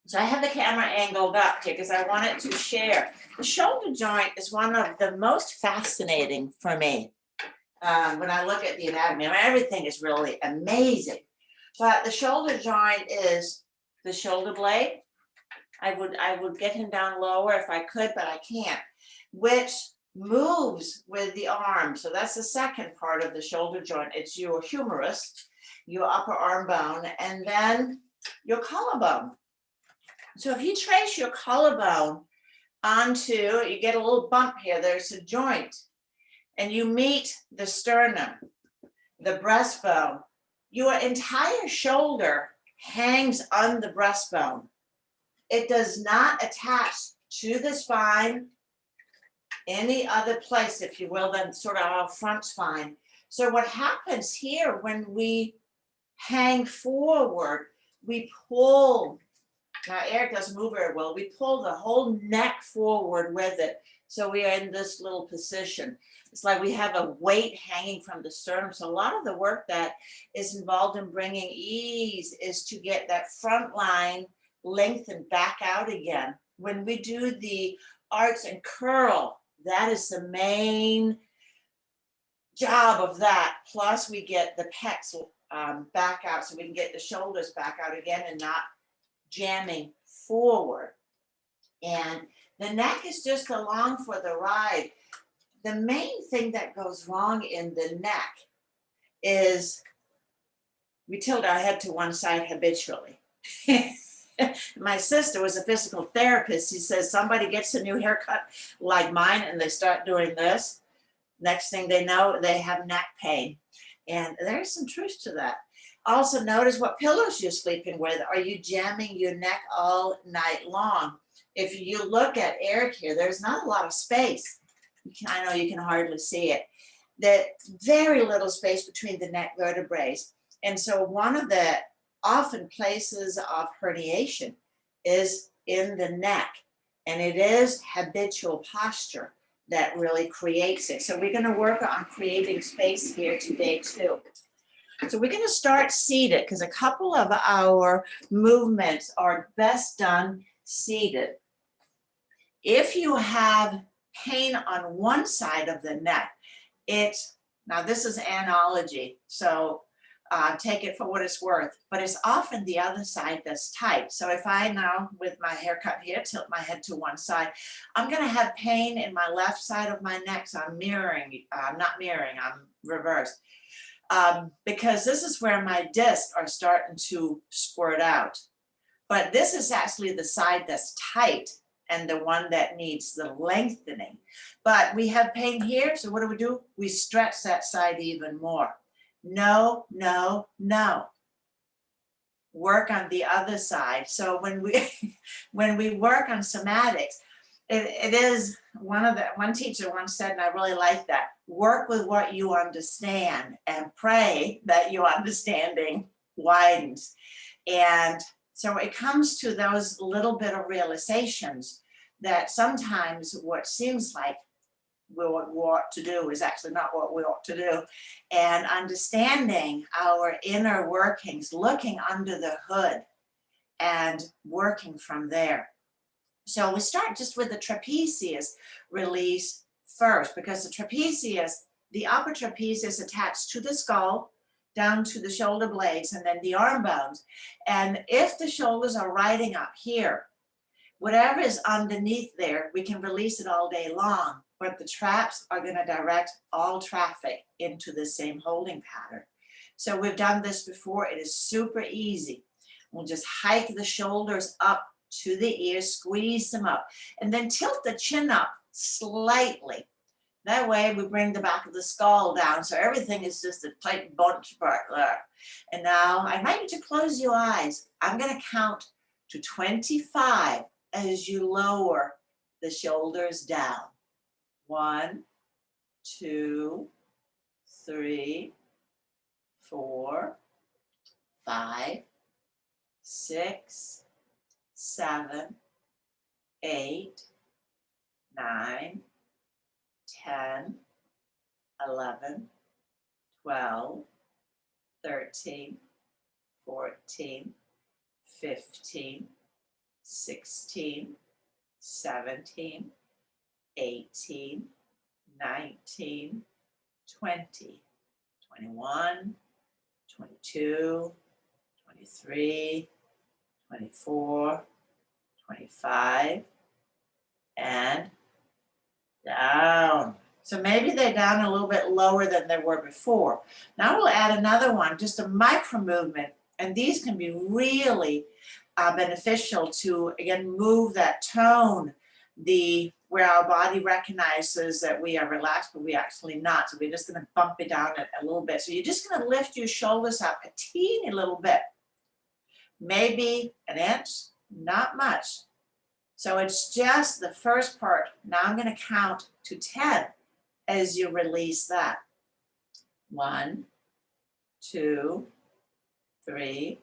So I have the camera angled up here because I wanted to share. The shoulder joint is one of the most fascinating for me. When I look at the anatomy, I mean, everything is really amazing. But the shoulder joint is the shoulder blade. I would get him down lower if I could, but I can't, which moves with the arm. So that's the second part of the shoulder joint. It's your humerus, your upper arm bone, and then your collarbone. So if you trace your collarbone onto, you get a little bump here, there's a joint, and you meet the sternum, the breastbone, your entire shoulder hangs on the breastbone. It does not attach to the spine, any other place, if you will, than sort of our front spine. So what happens here when we hang forward, we pull. Now, Eric doesn't move very well. We pull the whole neck forward with it. So we are in this little position. It's like we have a weight hanging from the sternum. So a lot of the work that is involved in bringing ease is to get that front line lengthened back out again. When we do the arcs and curl, that is the main job of that. Plus we get the pecs back out so we can get the shoulders back out again and not jamming forward. And the neck is just along for the ride. The main thing that goes wrong in the neck is we tilt our head to one side habitually. My sister was a physical therapist. She says somebody gets a new haircut like mine and they start doing this. Next thing they know, they have neck pain. And there's some truth to that. Also notice what pillows you're sleeping with. Are you jamming your neck all night long? If you look at Eric here, there's not a lot of space. I know you can hardly see it. There's very little space between the neck vertebrae. And so one of the often places of herniation is in the neck. And it is habitual posture that really creates it. So we're going to work on creating space here today too. So we're going to start seated because a couple of our movements are best done seated. If you have pain on one side of the neck, now this is analogy, so take it for what it's worth, but it's often the other side that's tight. So if I now, with my haircut here, tilt my head to one side, I'm going to have pain in my left side of my neck. So I'm I'm reversed. Because this is where my discs are starting to squirt out. But this is actually the side that's tight and the one that needs the lengthening. But we have pain here, so what do? We stretch that side even more. No, no, no. Work on the other side. So when we work on somatics, it is one teacher once said, and I really like that, work with what you understand and pray that your understanding widens. And so it comes to those little bit of realizations that sometimes what seems like what we ought to do is actually not what we ought to do. And understanding our inner workings, looking under the hood and working from there. So we start just with the trapezius release first, because the trapezius, the upper trapezius attached to the skull, down to the shoulder blades, and then the arm bones. And if the shoulders are riding up here, whatever is underneath there, we can release it all day long, but the traps are going to direct all traffic into the same holding pattern. So we've done this before. It is super easy. We'll just hike the shoulders up to the ears, squeeze them up, and then tilt the chin up slightly. That way we bring the back of the skull down, so everything is just a tight bunch right there. And now I invite you to close your eyes. I'm going to count to 25 as you lower the shoulders down. 1, 2, 3, 4, 5, 6, 7, 8, 9, 10, 11, 12, 13, 14, 15, 16, 17, 18, 19, 20, 21, 22, 23, 24, 25, and down. So maybe they're down a little bit lower than they were before. Now we'll add another one, just a micro movement, and these can be really beneficial to, again, move that tone, where our body recognizes that we are relaxed, but we actually not. So we're just going to bump it down a little bit. So you're just going to lift your shoulders up a teeny little bit, maybe an inch, not much. So it's just the first part. Now I'm going to count to 10 as you release that. 1, 2, 3,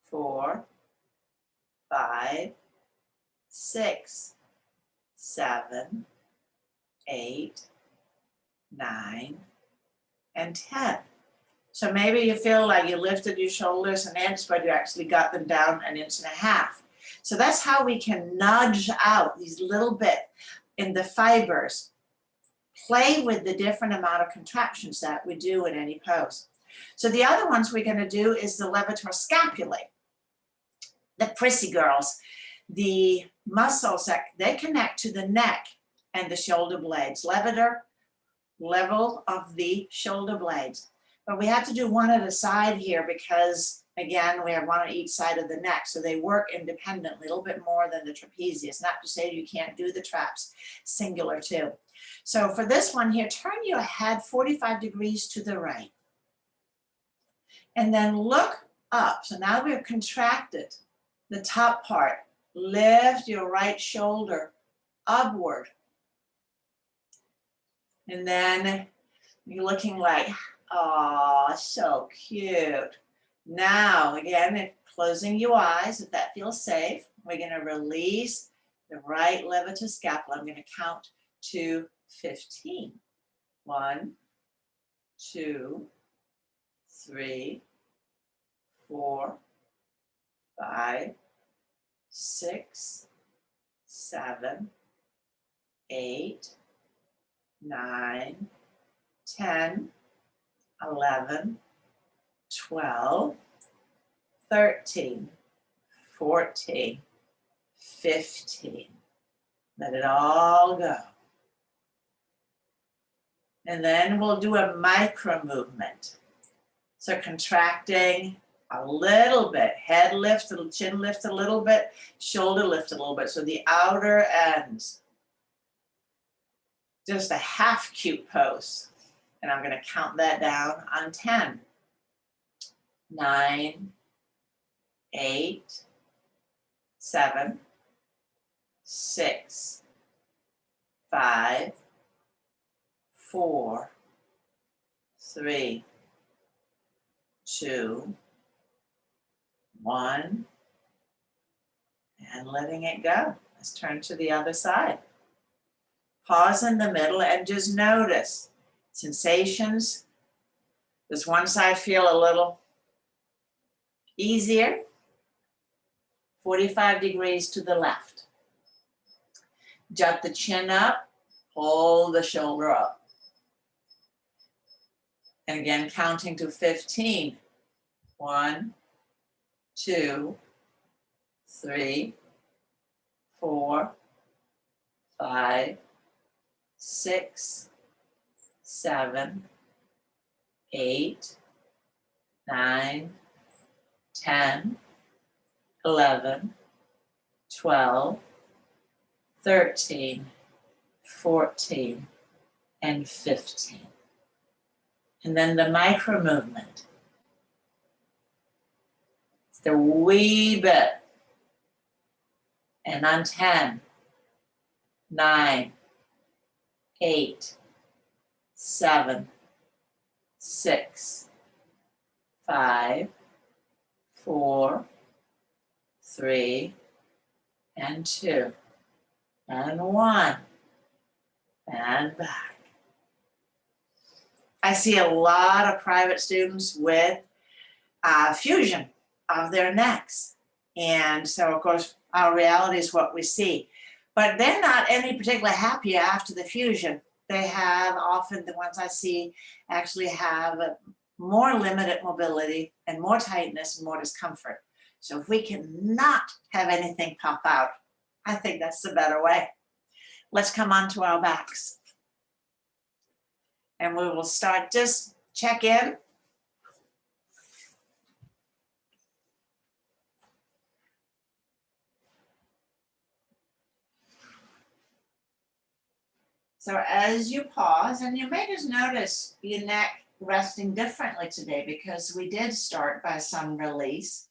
4, 5, 6, 7, 8, 9, and 10. So maybe you feel like you lifted your shoulders an inch, but you actually got them down an inch and a half. So that's how we can nudge out these little bit in the fibers. Play with the different amount of contractions that we do in any pose. So the other ones we're going to do is the levator scapulae. The prissy girls, the muscles that they connect to the neck and the shoulder blades. Levator, level of the shoulder blades. But we have to do one at a side here because, again, we have one on each side of the neck. So they work independently, a little bit more than the trapezius. Not to say you can't do the traps singular too. So for this one here, turn your head 45 degrees to the right. And then look up. So now we've contracted the top part. Lift your right shoulder upward. And then you're looking like, oh, so cute. Now, again, closing your eyes, if that feels safe, we're going to release the right levator scapula. I'm going to count to 15. 1, 2, 3, 4, 5, 6, 7, 8, 9, 10, 11, 12, 13, 14, 15. Let it all go. And then we'll do a micro movement. So contracting a little bit, head lift, chin lift a little bit, shoulder lift a little bit. So the outer ends. Just a half cute pose. And I'm going to count that down on 10. 9, 8, 7, 6, 5, 4, 3, 2, 1, and letting it go. Let's turn to the other side. Pause in the middle and just notice sensations. Does one side feel a little easier? 45 degrees to the left. Jut the chin up, hold the shoulder up. And again, counting to 15. 1, 2, 3, 4, 5, 6, 7, 8, 9, 10, 11, 12, 13, 14, and 15. And then the micro movement. It's the wee bit. And on 10, 9, 8, 7, 6, 5, 4, 3, and 2, and 1, and back. I see a lot of private students with fusion of their necks. And so, of course, our reality is what we see. But they're not any particularly happier after the fusion. They have often, the ones I see, actually have more limited mobility and more tightness and more discomfort. So if we cannot have anything pop out, I think that's the better way. Let's come onto our backs. And we will start, just check in. So as you pause, and you may just notice your neck resting differently today because we did start by some release.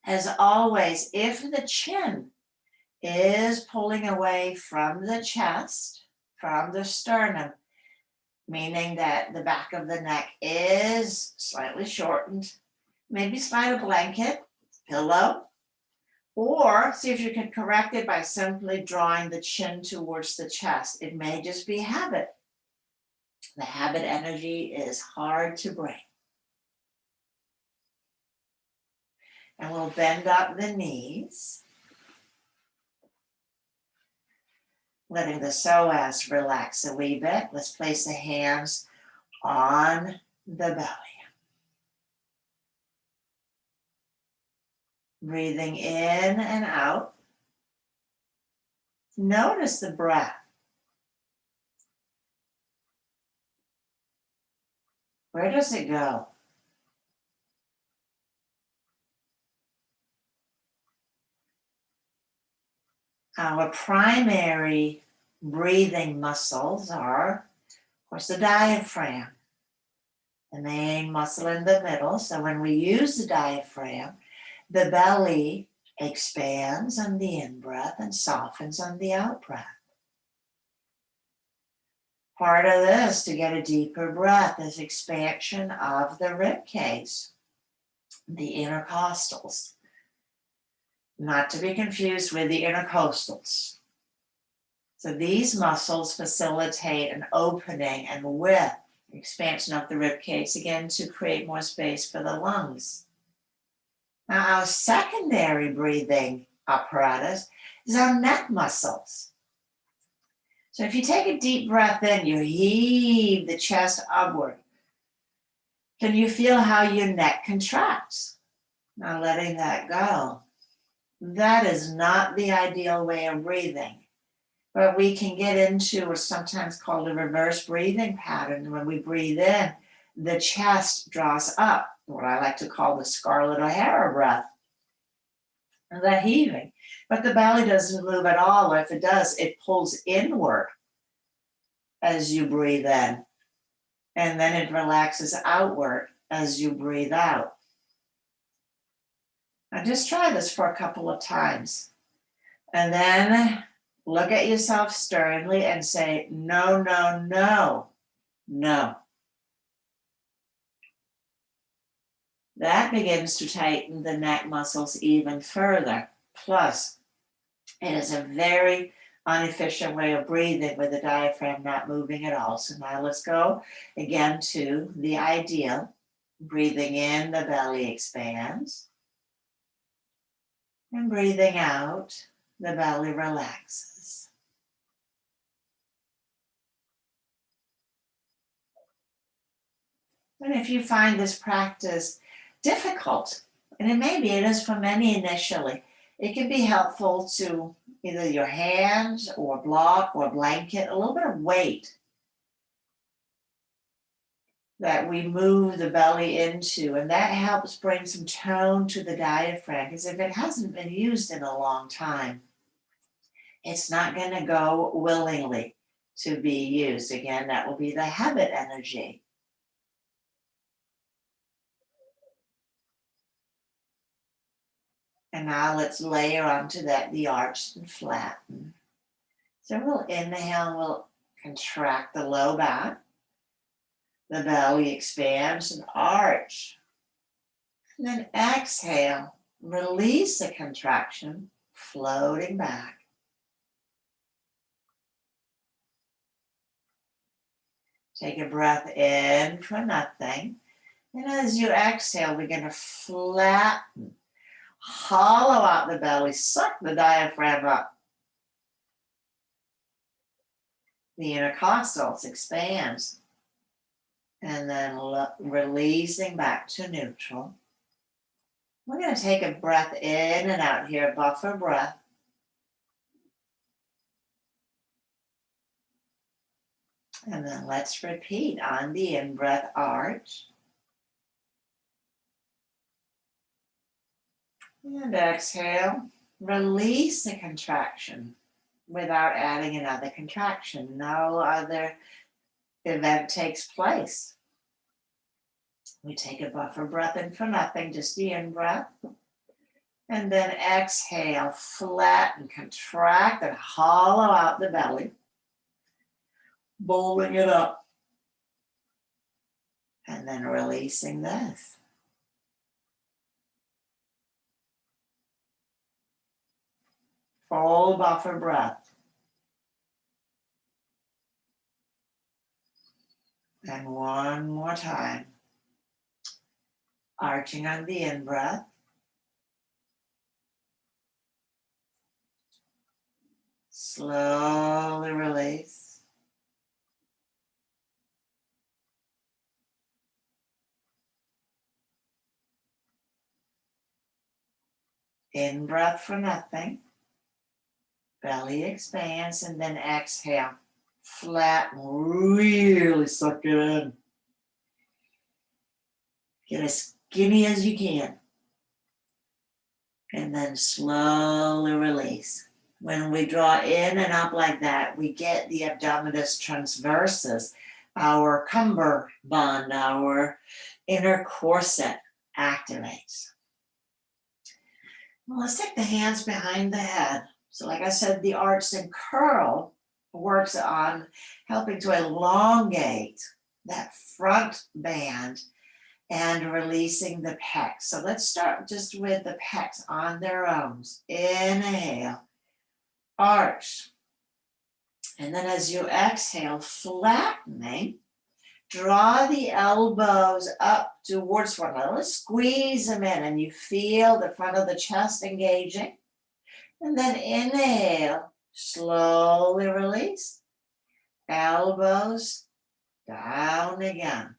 As always, if the chin is pulling away from the chest, from the sternum, meaning that the back of the neck is slightly shortened, maybe slide a blanket, pillow, or see if you can correct it by simply drawing the chin towards the chest. It may just be habit. The habit energy is hard to break. And we'll bend up the knees, letting the psoas relax a wee bit. Let's place the hands on the belly. Breathing in and out. Notice the breath. Where does it go? Our primary breathing muscles are, of course, the diaphragm, the main muscle in the middle. So when we use the diaphragm, the belly expands on the in-breath and softens on the out-breath. Part of this, to get a deeper breath, is expansion of the rib cage, the intercostals. Not to be confused with the intercostals. So these muscles facilitate an opening and width, expansion of the rib cage, again, to create more space for the lungs. Now, our secondary breathing apparatus is our neck muscles. So if you take a deep breath in, you heave the chest upward. Can you feel how your neck contracts? Now letting that go. That is not the ideal way of breathing, but we can get into what's sometimes called a reverse breathing pattern. When we breathe in, the chest draws up, what I like to call the Scarlett O'Hara breath, and the heaving. But the belly doesn't move at all, or if it does, it pulls inward as you breathe in, and then it relaxes outward as you breathe out. Now just try this for a couple of times, and then look at yourself sternly and say, no, no, no, no. That begins to tighten the neck muscles even further. Plus, it is a very inefficient way of breathing with the diaphragm not moving at all. So now let's go again to the ideal. Breathing in, the belly expands. And breathing out, the belly relaxes. And if you find this practice difficult, and it is for many initially, it can be helpful to either your hands or block or blanket, a little bit of weight that we move the belly into, and that helps bring some tone to the diaphragm, because if it hasn't been used in a long time, it's not going to go willingly to be used. Again, that will be the habit energy. And now let's layer onto that the arch and flatten. So we'll inhale, we'll contract the low back. The belly expands and arch. And then exhale, release the contraction, floating back. Take a breath in for nothing. And as you exhale, we're going to flatten. Hollow out the belly, suck the diaphragm up. The intercostals expands. And then releasing back to neutral. We're going to take a breath in and out here, buffer breath. And then let's repeat on the in-breath, arch. And exhale, release the contraction without adding another contraction. No other event takes place. We take a buffer breath in for nothing, just the in-breath. And then exhale, flatten, contract, and hollow out the belly. Bowling it up. And then releasing this. Full buffer breath. And one more time. Arching on the in-breath. Slowly release. In-breath for nothing. Belly expands, and then exhale. Flatten, really suck it in. Get as skinny as you can. And then slowly release. When we draw in and up like that, we get the abdominis transversus, our cummerbund, our inner corset activates. Well, let's take the hands behind the head. So like I said, the arch and curl works on helping to elongate that front band and releasing the pecs. So let's start just with the pecs on their own. Inhale, arch. And then as you exhale, flattening, draw the elbows up towards one another. Let's squeeze them in, and you feel the front of the chest engaging. And then inhale, slowly release. Elbows down again.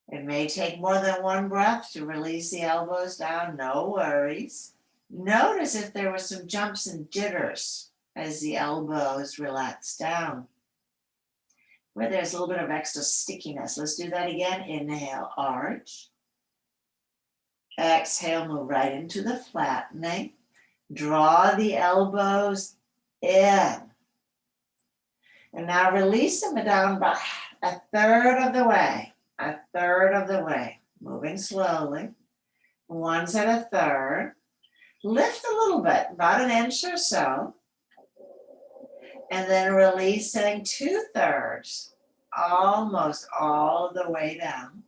It may take more than one breath to release the elbows down, no worries. Notice if there were some jumps and jitters as the elbows relax down. Where there's a little bit of extra stickiness. Let's do that again. Inhale, arch. Exhale, move right into the flattening. Draw the elbows in. And now release them down about a third of the way. A third of the way. Moving slowly. One's at a third. Lift a little bit, about an inch or so. And then releasing 2/3, almost all the way down.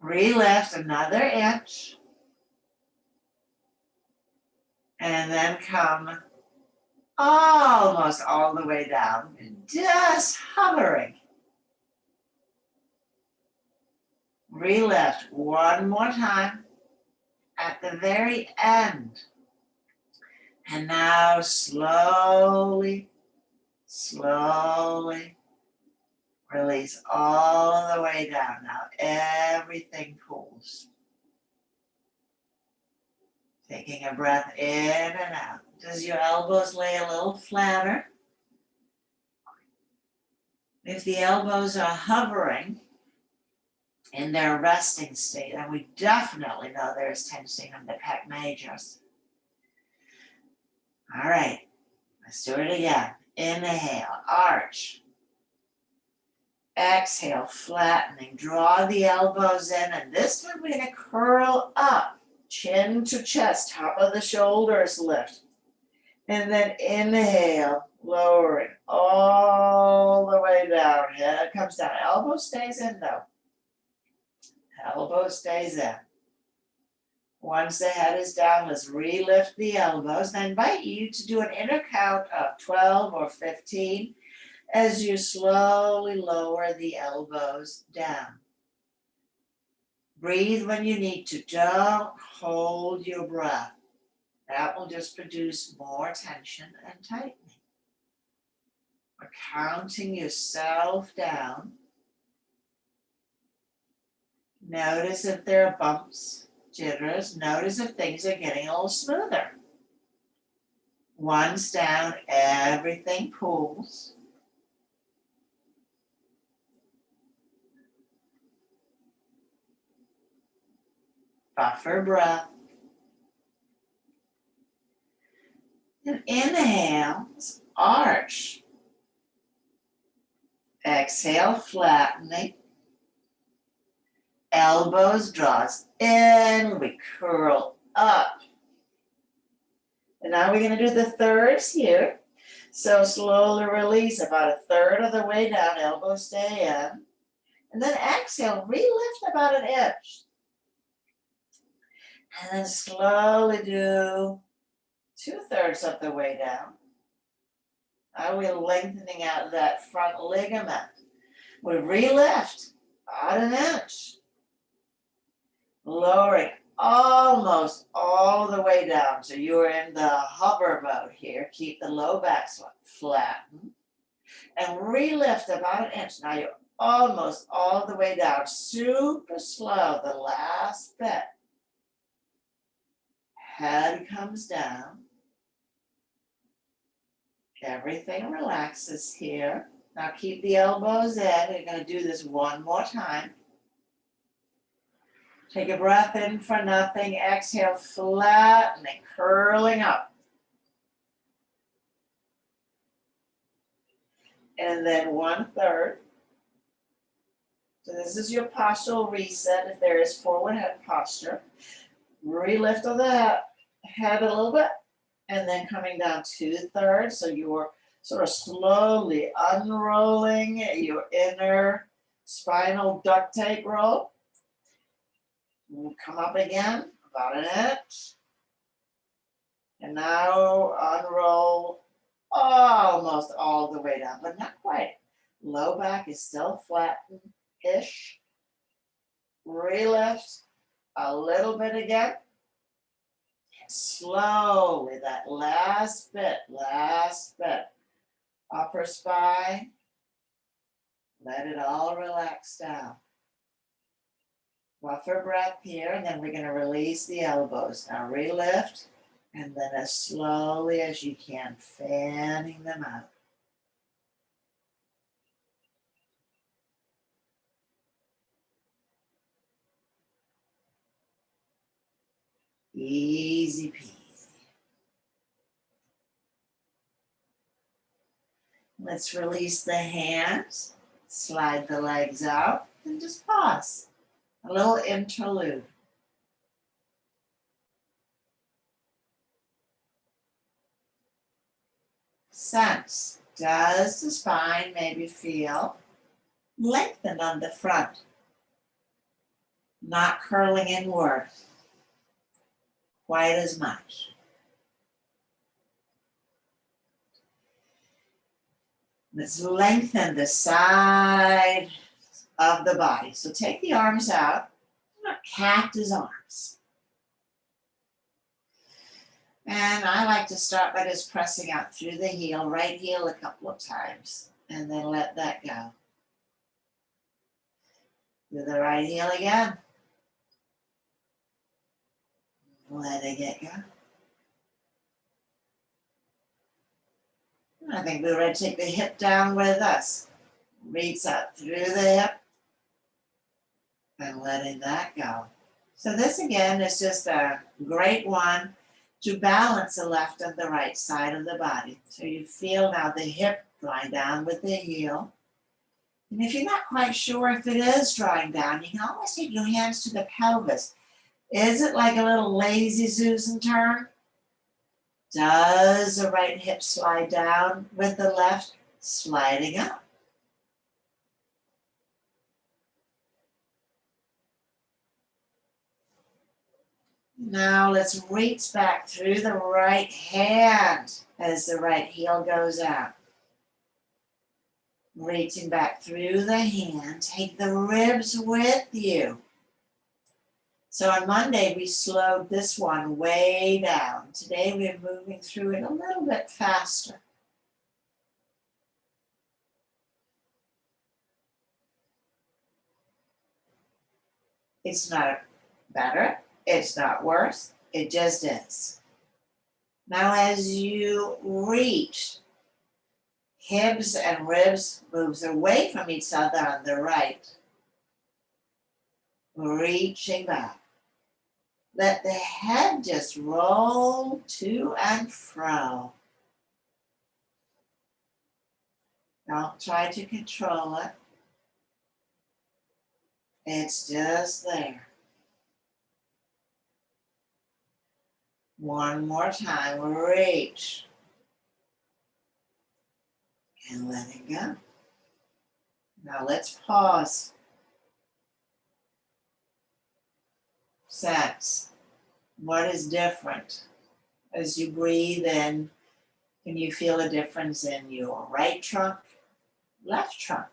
Relift another inch. And then come almost all the way down, just hovering. Relift one more time at the very end. And now slowly, slowly release all the way down. Now everything cools. Taking a breath in and out. Does your elbows lay a little flatter? If the elbows are hovering in their resting state, then we definitely know there's tension in the pec majors. All right, let's do it again. Inhale, arch. Exhale, flattening. Draw the elbows in, and this time we're going to curl up. Chin to chest, top of the shoulders lift. And then inhale, lowering all the way down. Head comes down. Elbow stays in though. Elbow stays in. Once the head is down, let's relift the elbows. And I invite you to do an inner count of 12 or 15 as you slowly lower the elbows down. Breathe when you need to. Don't hold your breath. That will just produce more tension and tightening. We're counting yourself down. Notice if there are bumps, jitters. Notice if things are getting a little smoother. Once down, everything pulls. Buffer breath. And inhale, arch. Exhale, flattening. Elbows draws in, we curl up. And now we're going to do the thirds here. So slowly release about a third of the way down, elbows stay in. And then exhale, re-lift about an inch. And then slowly do 2/3 of the way down. Now we're lengthening out that front ligament. We re-lift about an inch. Lowering almost all the way down. So you're in the hover mode here. Keep the low back flattened. And re-lift about an inch. Now you're almost all the way down. Super slow, the last bit. Head comes down. Everything relaxes here. Now keep the elbows in. We're going to do this one more time. Take a breath in for nothing. Exhale, flattening, curling up. And then 1/3. So this is your postural reset if there is forward head posture. Re-lift of the head a little bit. And then coming down 2/3. So you're sort of slowly unrolling your inner spinal duct tape roll. Come up again, about an inch. And now unroll almost all the way down, but not quite. Low back is still flattened-ish. Re-lift a little bit again. And slowly, that last bit. Upper spine. Let it all relax down. Buffer breath here, and then we're going to release the elbows. Now re-lift, and then as slowly as you can, fanning them out. Easy peasy. Let's release the hands, slide the legs out, and just pause. A little interlude. Sense, does the spine maybe feel lengthened on the front? Not curling inward quite as much. Let's lengthen the side of the body. So take the arms out, cactus arms. And I like to start by just pressing out through the heel, right heel a couple of times, and then let that go. Do the right heel again. Letting it go. I think we're ready to take the hip down with us. Reach out through the hip and letting that go. So this again is just a great one to balance the left and the right side of the body. So you feel now the hip drawing down with the heel. And if you're not quite sure if it is drawing down, you can always take your hands to the pelvis. Is it like a little lazy Susan turn? Does the right hip slide down with the left sliding up? Now let's reach back through the right hand as the right heel goes out. Reaching back through the hand, take the ribs with you. So on Monday, we slowed this one way down. Today, we're moving through it a little bit faster. It's not better, it's not worse, it just is. Now as you reach, hips and ribs moves away from each other on the right. Reaching back. Let the head just roll to and fro. Don't try to control it. It's just there. One more time, reach. And let it go. Now let's pause. Sense. What is different? As you breathe in, can you feel a difference in your right trunk, left trunk?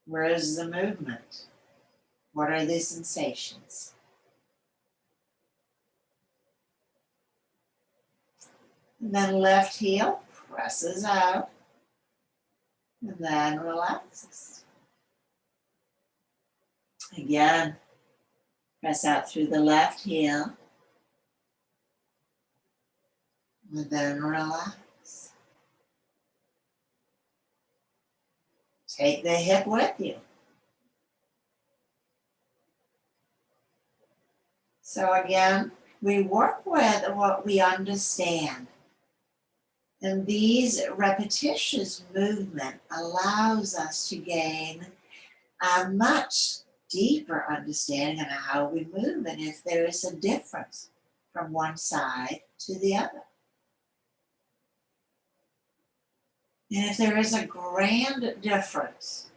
Where is the movement? What are the sensations? And then left heel presses out and then relaxes. Again, press out through the left heel and then relax. Take the hip with you. So again, we work with what we understand. And these repetitious movement allows us to gain a much deeper understanding of how we move and if there is a difference from one side to the other. And if there is a grand difference,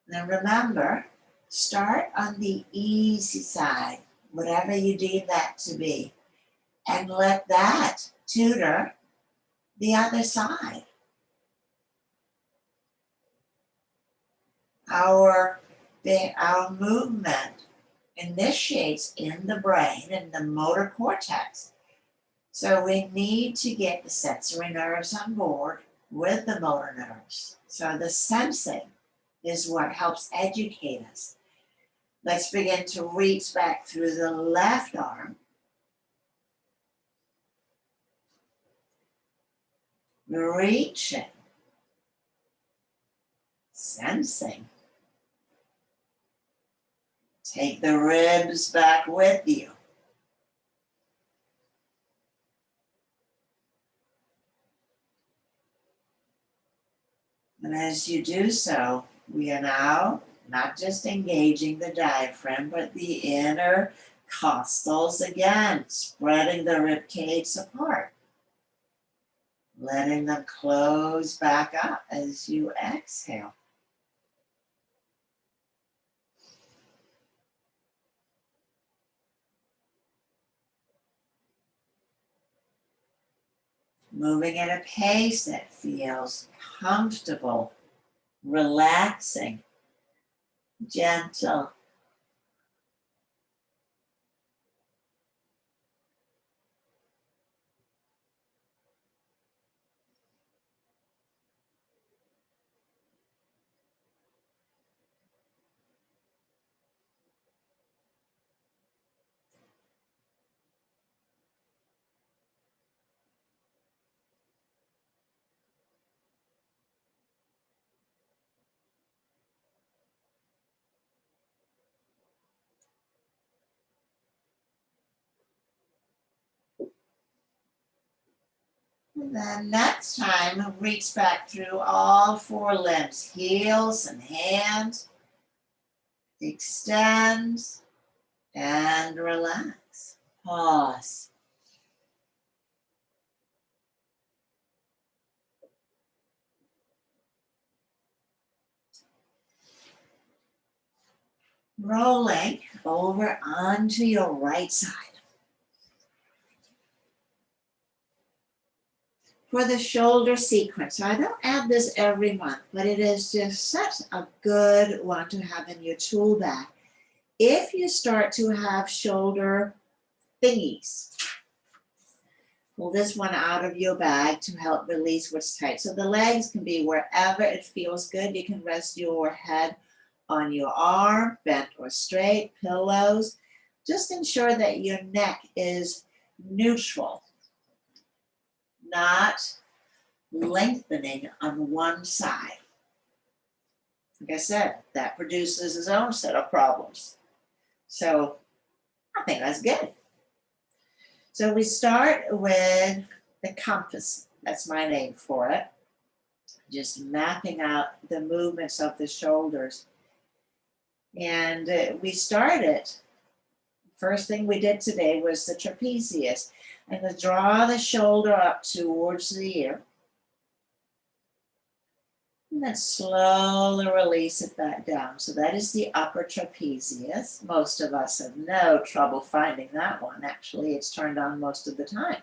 then remember, start on the easy side, whatever you deem that to be, and let that tutor the other side. Our movement initiates in the brain, in the motor cortex. So we need to get the sensory nerves on board with the motor nerves. So the sensing is what helps educate us. Let's begin to reach back through the left arm. Reaching. Sensing. Take the ribs back with you. And as you do so, we are now not just engaging the diaphragm, but the inner costals again, spreading the rib cage apart. Letting them close back up as you exhale. Moving at a pace that feels comfortable, relaxing, gentle. And then next time, reach back through all four limbs, heels and hands. Extend and relax. Pause. Rolling over onto your right side. for the shoulder sequence. So I don't add this every month, but it is just such a good one to have in your tool bag. If you start to have shoulder thingies, pull this one out of your bag to help release what's tight. So the legs can be wherever it feels good. You can rest your head on your arm, bent or straight, pillows. Just ensure that your neck is neutral, not lengthening on one side. Like I said, that produces its own set of problems. So I think that's good. So we start with the compass. That's my name for it. Just mapping out the movements of the shoulders. And we started, first thing we did today was the trapezius. I'm going to draw the shoulder up towards the ear. And then slowly release it back down. So that is the upper trapezius. Most of us have no trouble finding that one. Actually, it's turned on most of the time.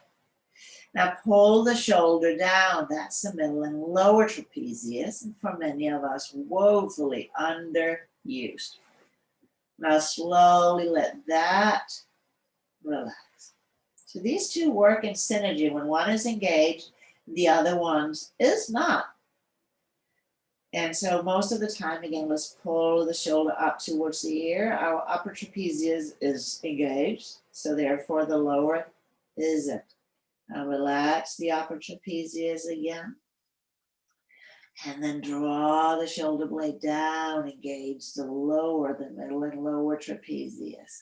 Now pull the shoulder down. That's the middle and lower trapezius. And for many of us, woefully underused. Now slowly let that relax. So these two work in synergy. When one is engaged, the other one is not. And so most of the time, again, let's pull the shoulder up towards the ear. Our upper trapezius is engaged, so therefore the lower isn't. Now relax the upper trapezius again. And then draw the shoulder blade down, engage the lower, the middle and lower trapezius.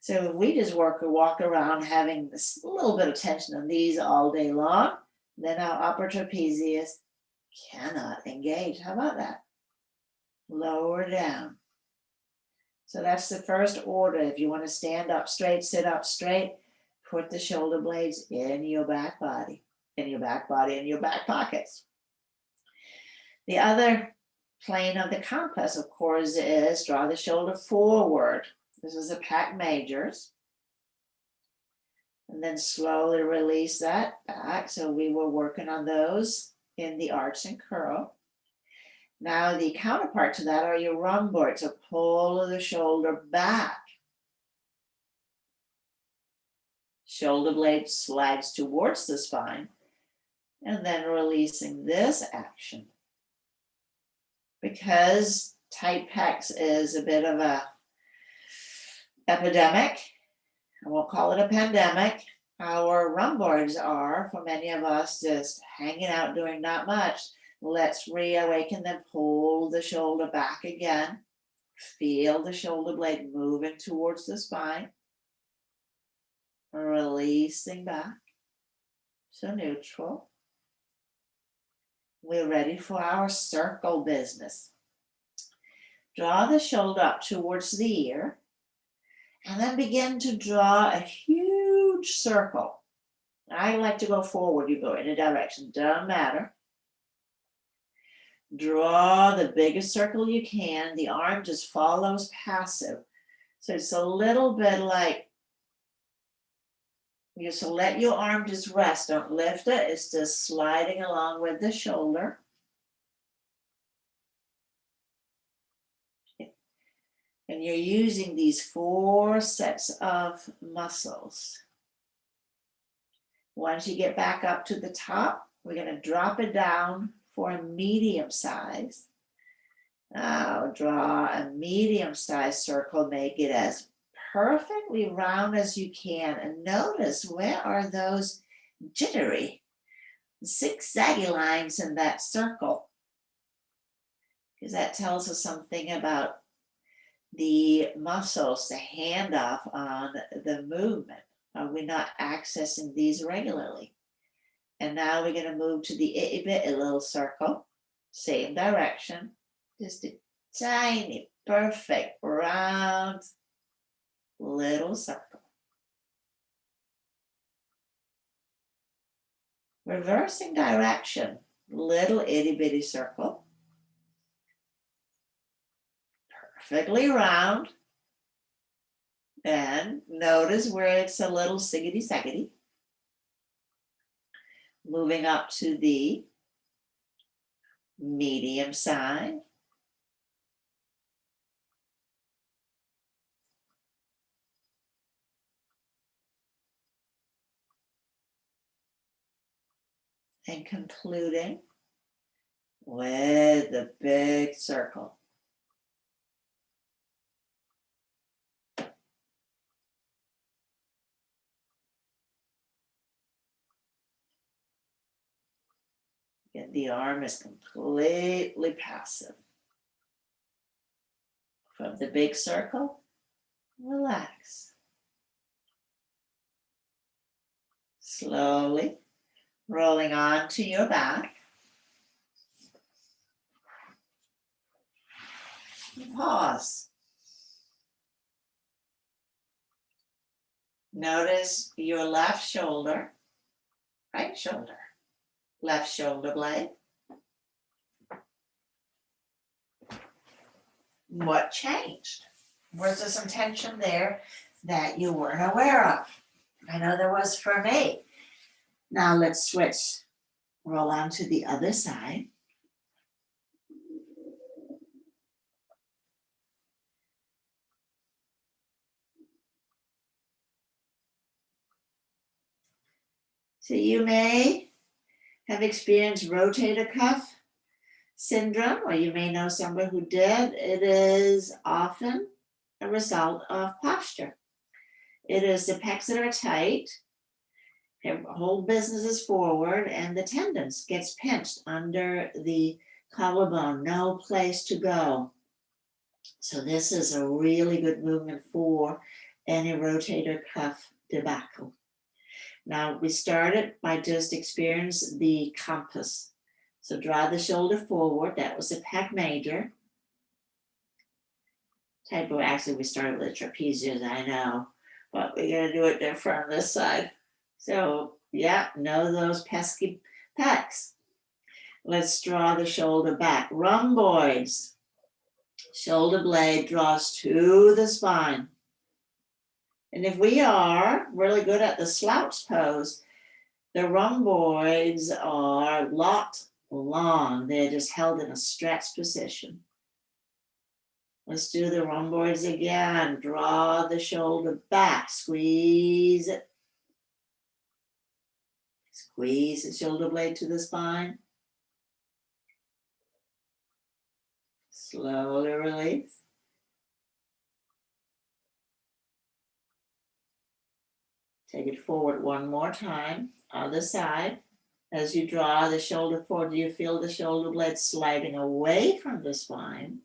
So if we just walk around having this little bit of tension on these all day long, then our upper trapezius cannot engage. How about that? Lower down. So that's the first order. If you want to stand up straight, sit up straight, put the shoulder blades in your back body, in your back pockets. The other plane of the compass, of course, is draw the shoulder forward. This is the pec majors. And then slowly release that back. So we were working on those in the arch and curl. Now the counterpart to that are your rhomboids. So pull the shoulder back. Shoulder blade slides towards the spine. And then releasing this action. Because tight pecs is a bit of a epidemic, I won't call it a pandemic. Our rhomboids are, for many of us, just hanging out doing not much. Let's reawaken them, pull the shoulder back again. Feel the shoulder blade moving towards the spine. Releasing back. So neutral. We're ready for our circle business. Draw the shoulder up towards the ear. And then begin to draw a huge circle. I like to go forward, you go in a direction, doesn't matter. Draw the biggest circle you can. The arm just follows passive. So it's a little bit like, you just let your arm just rest. Don't lift it. It's just sliding along with the shoulder. And you're using these 4 sets of muscles. Once you get back up to the top, we're going to drop it down for a medium size. Now draw a medium sized circle, make it as perfectly round as you can. And notice, where are those jittery, zigzaggy lines in that circle? Because that tells us something about the muscles, the handoff on the movement. Are we not accessing these regularly? And now we're going to move to the itty bitty little circle, same direction, just a tiny, perfect, round little circle. Reversing direction, little itty bitty circle. Perfectly round. And notice where it's a little siggity saggity. moving up to the medium side. And concluding with the big circle. Again, the arm is completely passive. From the big circle, relax. Slowly rolling onto your back. Pause. Notice your left shoulder, right shoulder, left shoulder blade. What changed? Was there some tension there that you weren't aware of? I know there was for me. Now let's switch. Roll on to the other side. So you may have experienced rotator cuff syndrome, or you may know someone who did. It is often a result of posture. It is the pecs that are tight, the whole business is forward, and the tendons gets pinched under the collarbone, no place to go. So this is a really good movement for any rotator cuff debacle. Now we started by just experience the compass. So draw the shoulder forward. That was a pec major. Typo, actually we started with trapezius, I know, but we're gonna do it different on this side. So yeah, know those pesky pecs. Let's draw the shoulder back. Rhomboids. Shoulder blade draws to the spine. And if we are really good at the slouch pose, the rhomboids are locked long. They're just held in a stretched position. Let's do the rhomboids again. Draw the shoulder back. Squeeze it. Squeeze the shoulder blade to the spine. Slowly release. Take it forward one more time. Other side. As you draw the shoulder forward, do you feel the shoulder blade sliding away from the spine?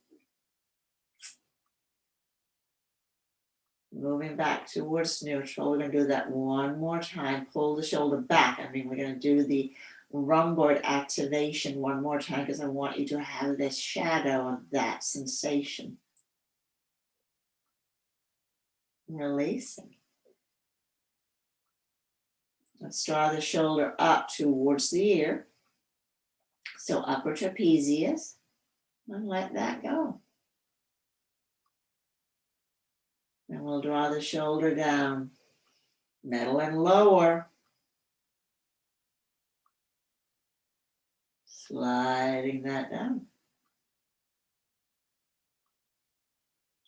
Moving back towards neutral. We're going to do that one more time. Pull the shoulder back. We're going to do the rhomboid activation one more time because I want you to have this shadow of that sensation. Releasing. Let's draw the shoulder up towards the ear. So upper trapezius. And let that go. And we'll draw the shoulder down, middle and lower. Sliding that down.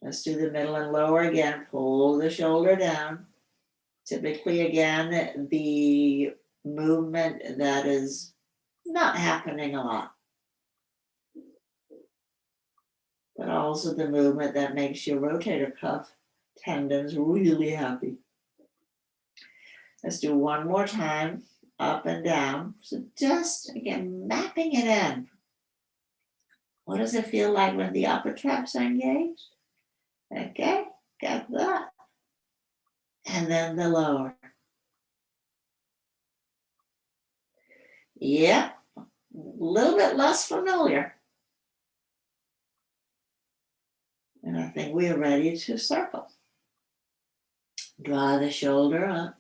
Let's do the middle and lower again. Pull the shoulder down. Typically, again, the movement that is not happening a lot, but also the movement that makes your rotator cuff tendons really happy. Let's do one more time, up and down. So just, again, mapping it in. What does it feel like when the upper traps are engaged? Okay, got that. And then the lower. Yeah, a little bit less familiar. And I think we are ready to circle. Draw the shoulder up.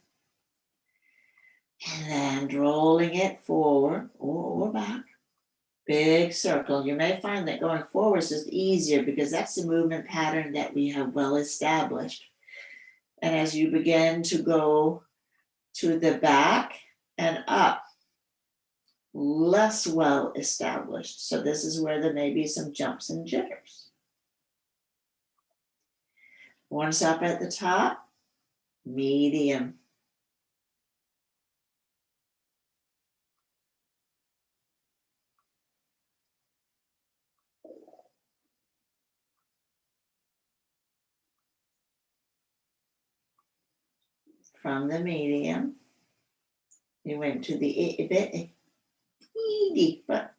And then rolling it forward or back. Big circle. You may find that going forward is just easier because that's the movement pattern that we have well established. And as you begin to go to the back and up, less well established. So this is where there may be some jumps and jitters. Once up at the top, medium. From the medium, you went to the bit teeny, but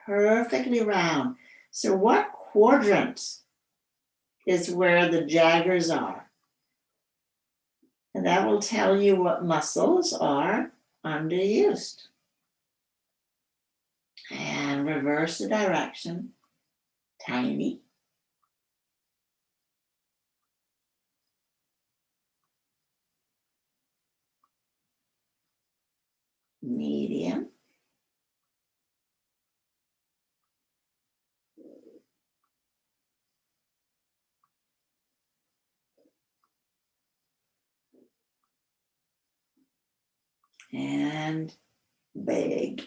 perfectly round. So what quadrant is where the jaggers are? And that will tell you what muscles are underused. And reverse the direction, tiny. Medium. And big.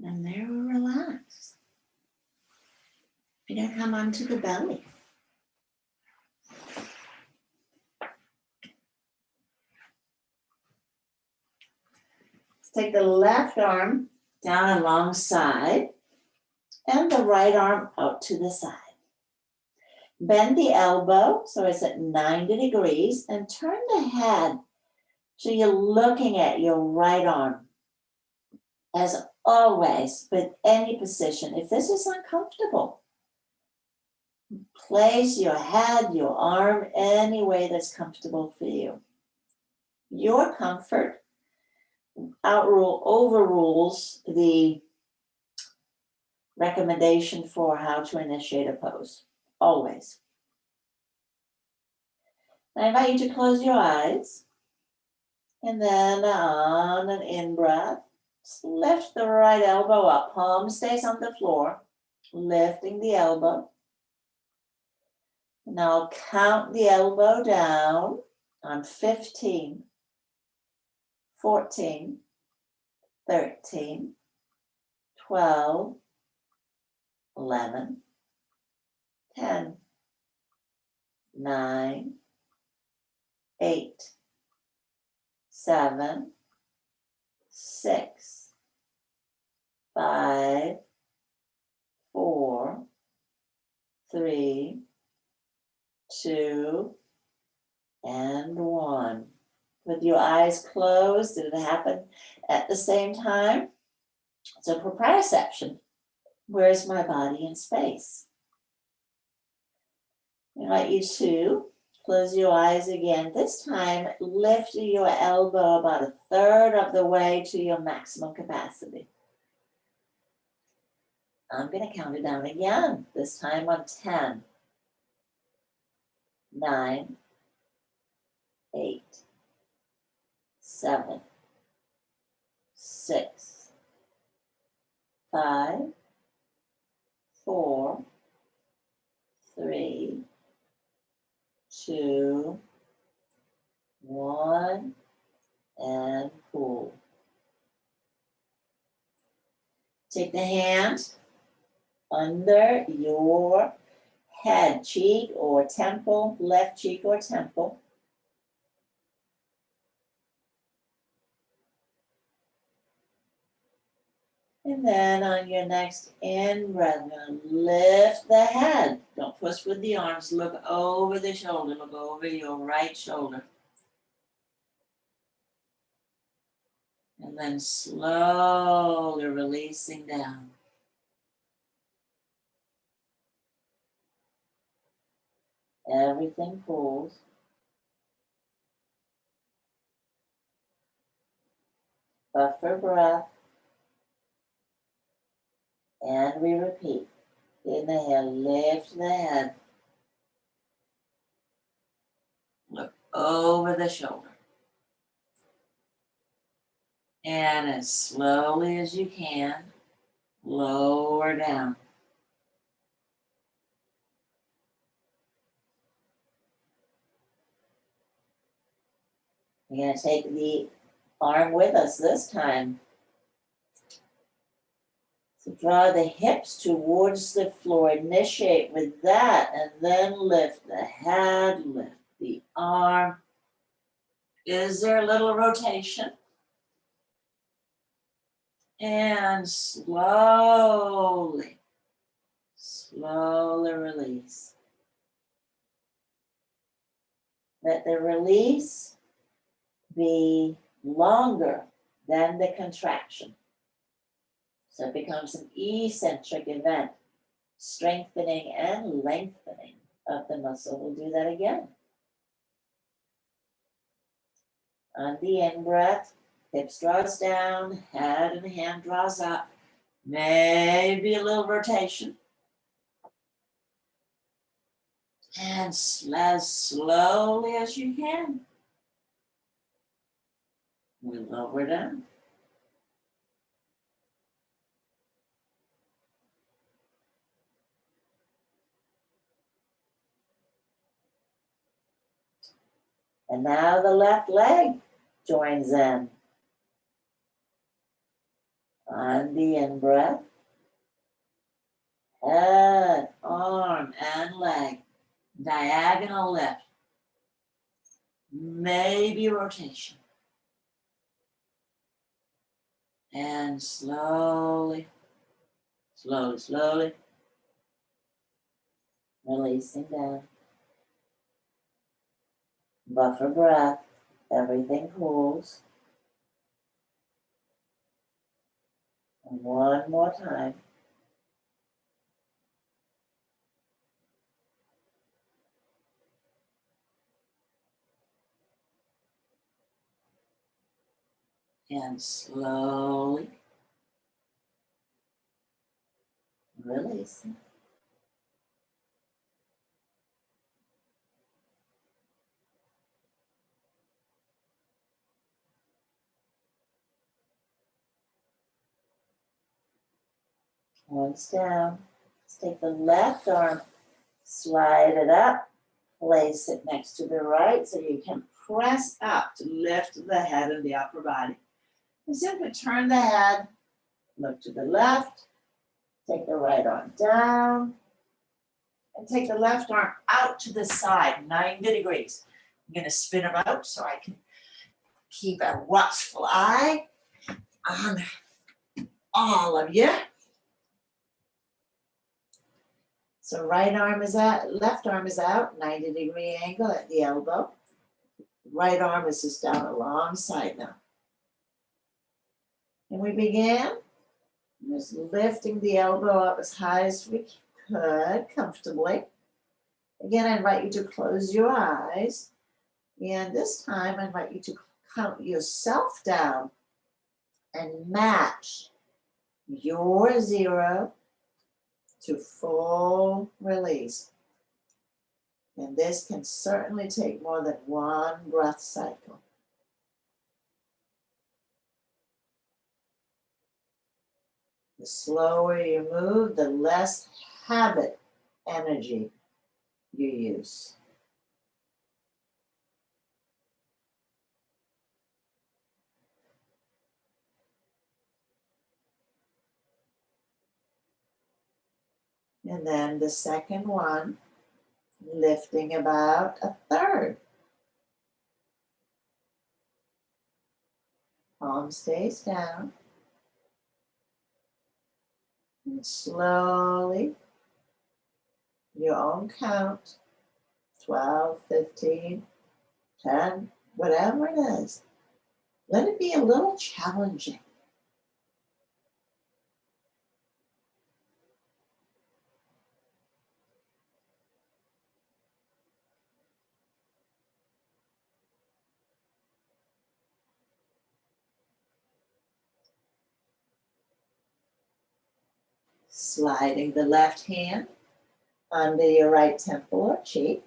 And there we relax. You're gonna come onto the belly. Let's take the left arm down alongside and the right arm out to the side. Bend the elbow so it's at 90 degrees and turn the head so you're looking at your right arm. As always, with any position, if this is uncomfortable, place your head, your arm, any way that's comfortable for you. Your comfort overrules the recommendation for how to initiate a pose, always. I invite you to close your eyes, and then on an in-breath, lift the right elbow up, palm stays on the floor, lifting the elbow. Now count the elbow down on 15, 14, 13, 12, 11, 10, 9, 8, 7, 6, 5, 4, 3, 2, and 1. With your eyes closed, did it happen at the same time? So proprioception, where's my body in space? I invite you to close your eyes again. This time, lift your elbow about a third of the way to your maximum capacity. I'm going to count it down again, this time on 10, 9, 8, 7, 6, 5, 4, 3, 2, 1, and pull. Take the hand under your head, cheek or temple, left cheek or temple. And then on your next in-breath, I'm going to lift the head. Don't push with the arms. Look over the shoulder. Look over your right shoulder. And then slowly releasing down. Everything pulls. Buffer breath. And we repeat. Inhale, lift the head. Look over the shoulder. And as slowly as you can, lower down. We're going to take the arm with us this time. So draw the hips towards the floor. Initiate with that and then lift the head, lift the arm. Is there a little rotation? And slowly release. Let the release be longer than the contraction. So it becomes an eccentric event, strengthening and lengthening of the muscle. We'll do that again. On the in-breath, hips draws down, head and hand draws up. Maybe a little rotation. And as slowly as you can, we lower down. And now the left leg joins in. On the in-breath, head, arm, and leg, diagonal lift. Maybe rotation. And slowly, releasing down. Buffer breath, everything cools. And one more time. And slowly releasing. Once down, let's take the left arm, slide it up, place it next to the right so you can press up to lift the head and the upper body. And simply turn the head, look to the left, take the right arm down, and take the left arm out to the side, 90 degrees. I'm going to spin them out so I can keep a watchful eye on all of you. So right arm is out, left arm is out, 90-degree angle at the elbow. Right arm is just down alongside now. And we begin just lifting the elbow up as high as we could comfortably. Again, I invite you to close your eyes. And this time I invite you to count yourself down and match your 0 to full release. And this can certainly take more than one breath cycle. The slower you move, the less habit energy you use. And then the second one, lifting about a third. Palm stays down. And slowly, your own count, 12, 15, 10, whatever it is. Let it be a little challenging. Sliding the left hand under your right temple or cheek.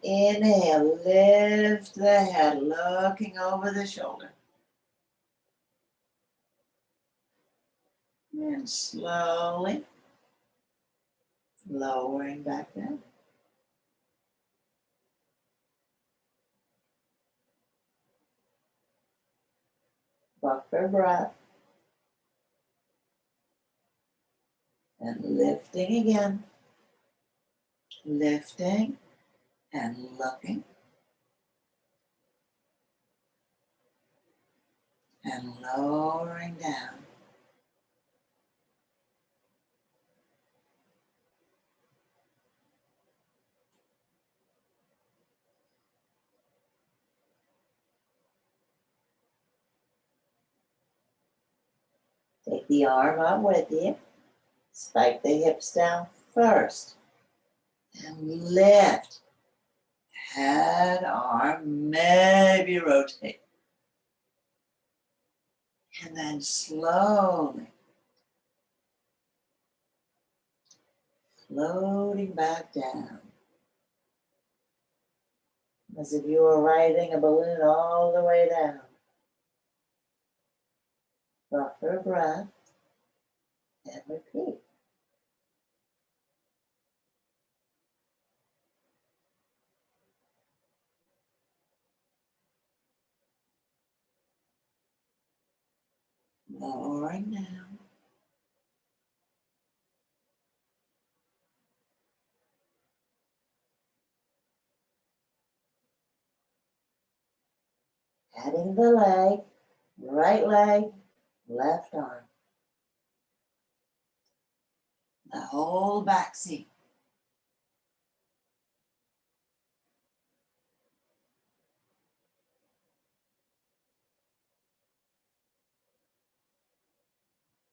inhale, lift the head, looking over the shoulder. And slowly lowering back down. Buffer breath. And lifting again. Lifting and looking. And lowering down. Take the arm up with you. Spike the hips down first. And lift. Head, arm, maybe rotate. And then slowly floating back down. As if you were riding a balloon all the way down. Buffer breath. And repeat. Lowering down. Adding the leg, right leg, left arm. The whole back seat.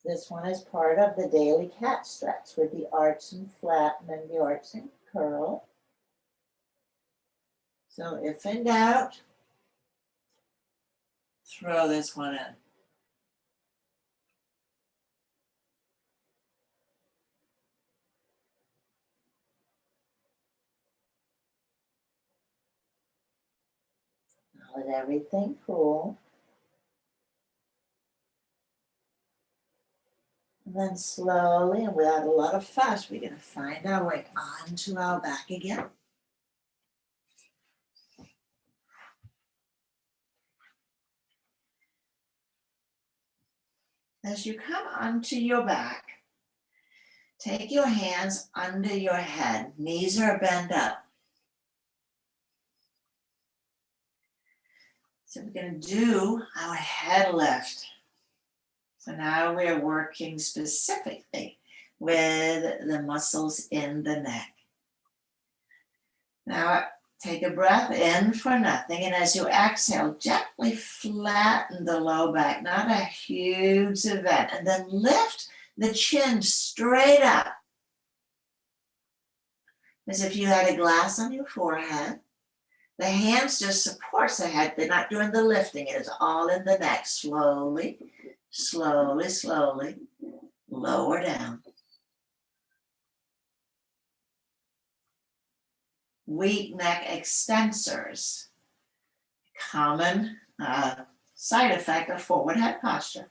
This one is part of the daily cat stretch with the arch and flatten and the arch and curl. So if in doubt, throw this one in. Now let everything cool. And then slowly and without a lot of fuss, we're going to find our way onto our back again. As you come onto your back, take your hands under your head. Knees are bent up. So we're going to do our head lift. So now we're working specifically with the muscles in the neck. Now take a breath in for nothing, and as you exhale, gently flatten the low back, not a huge event, and then lift the chin straight up, as if you had a glass on your forehead. The hands just support the head, they're not doing the lifting, it is all in the neck. Slowly, slowly, slowly, lower down. Weak neck extensors. Common side effect of forward head posture.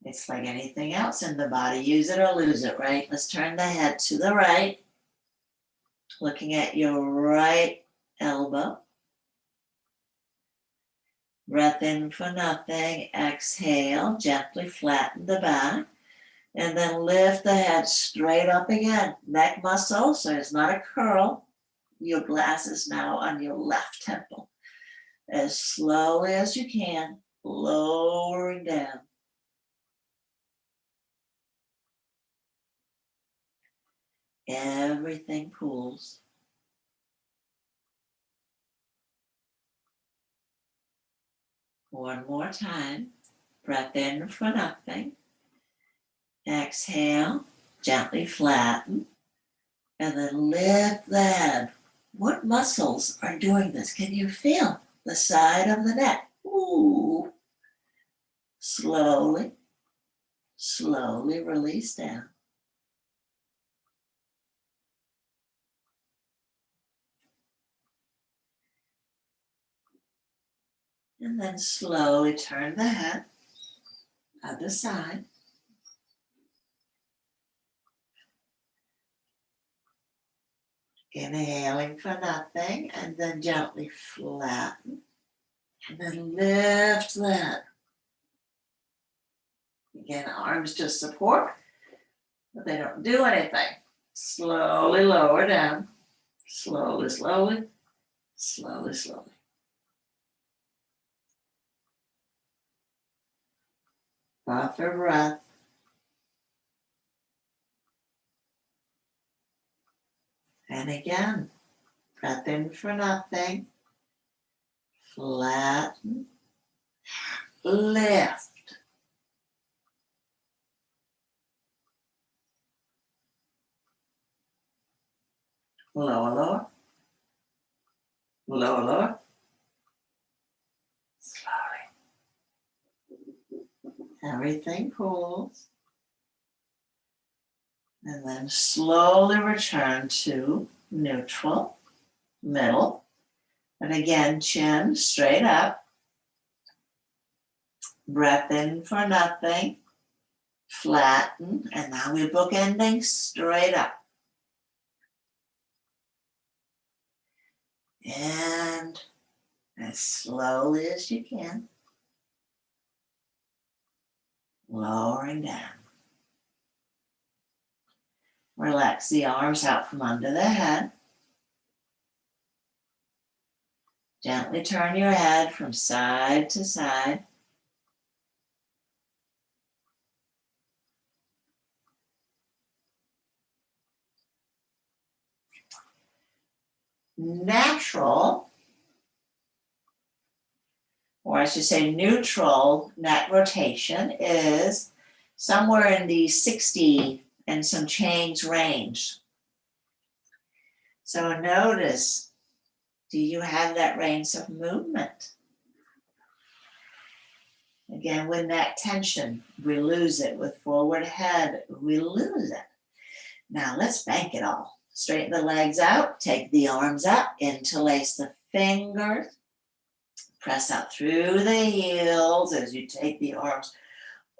It's like anything else in the body, use it or lose it, right? Let's turn the head to the right, looking at your right elbow. Breath in for nothing, exhale, gently flatten the back, and then lift the head straight up again. Neck muscle, so it's not a curl. Your glass is now on your left temple. As slowly as you can, lowering down. Everything pools. One more time. Breath in for nothing. Exhale, gently flatten, and then lift the head. What muscles are doing this? Can you feel the side of the neck? Ooh. Slowly, slowly release down. And then slowly turn the head, other side. Inhaling for nothing, and then gently flatten. And then lift the head. Again, arms just support, but they don't do anything. Slowly lower down. Slowly, slowly, slowly, slowly. Buffer breath. And again, breath in for nothing. Flatten. Lift. Lower, lower. Lower, lower. Slowly. Everything pulls. And then slowly return to neutral, middle. And again, chin straight up. Breath in for nothing. Flatten. And now we're bookending straight up. And as slowly as you can, lowering down. Relax the arms out from under the head. Gently turn your head from side to side. Natural, or I should say neutral neck rotation is somewhere in the 60 and some change range. So notice, do you have that range of movement? Again, with that tension, we lose it. With forward head, we lose it. Now let's bank it all. Straighten the legs out, take the arms up, interlace the fingers, press out through the heels as you take the arms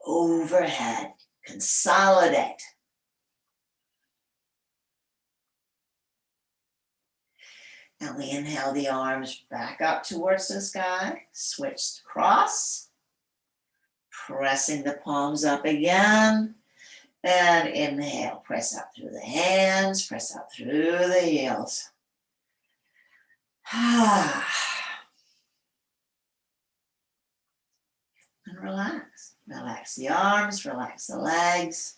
overhead, consolidate. And we inhale the arms back up towards the sky, switch across, pressing the palms up again, and inhale, press up through the hands, press up through the heels. And relax. Relax the arms, relax the legs.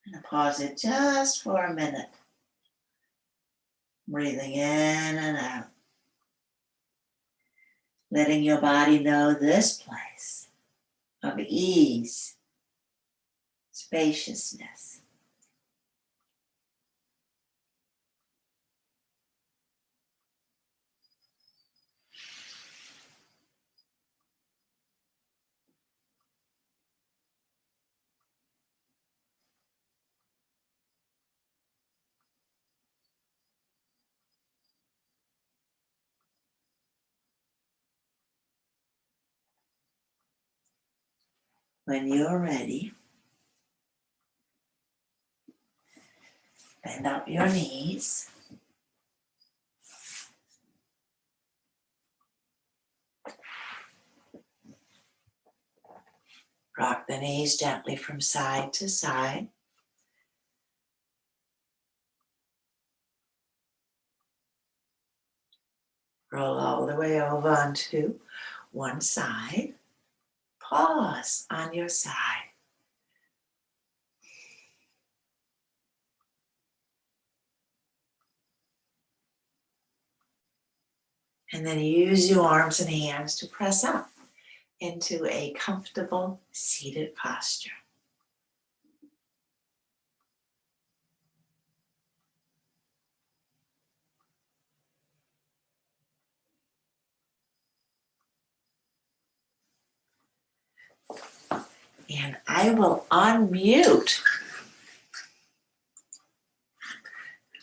And pause it just for a minute. Breathing in and out. Letting your body know this place of ease, spaciousness. When you're ready, bend up your knees. Rock the knees gently from side to side. Roll all the way over onto one side. Pause on your side. And then use your arms and hands to press up into a comfortable seated posture. And I will unmute